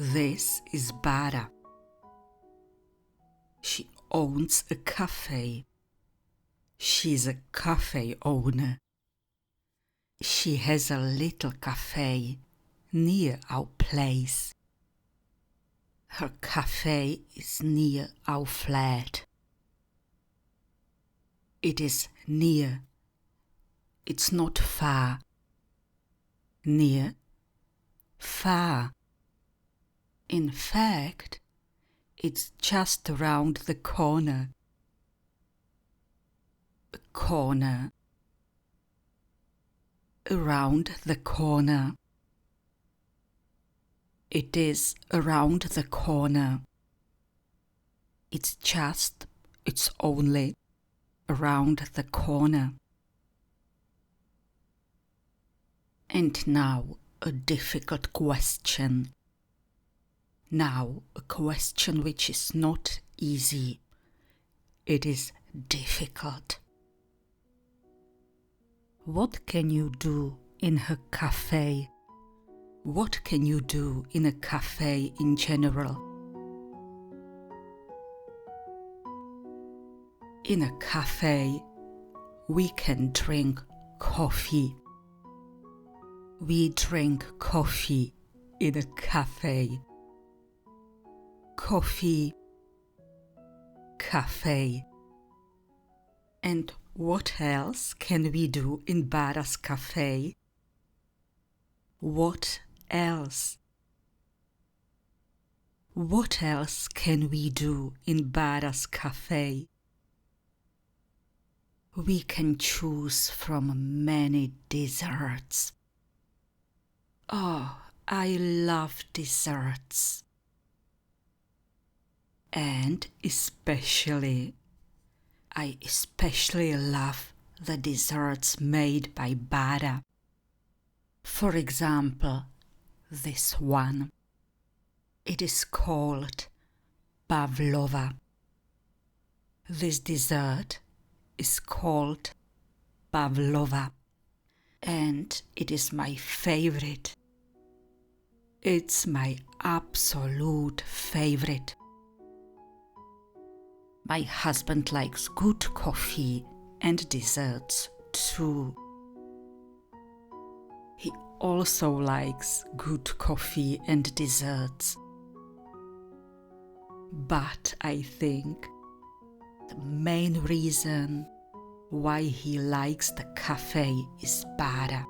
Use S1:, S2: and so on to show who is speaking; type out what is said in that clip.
S1: This is Bára. She owns a cafe. She's a cafe owner. She has a little cafe near our place. Her cafe is near our flat. It is near. It's not far. Near, far. In fact, it's just around the corner. A corner. Around the corner. It is around the corner. It's only around the corner. And now a difficult question. Now a question which is not easy. It is difficult. What can you do in her cafe? What can you do in a cafe in general? In a cafe, we can drink coffee. We drink coffee in a cafe. Coffee, cafe. And what else can we do in Bára's cafe? What else? What else can we do in Bára's cafe? We can choose from many desserts. Oh, I love desserts. And I especially love the desserts made by Bára. For example, this one. It is called pavlova. This dessert is called pavlova, and it is my favorite. It's my absolute favorite. My husband likes good coffee and desserts too. He also likes good coffee and desserts. But I think the main reason why he likes the cafe is Bára.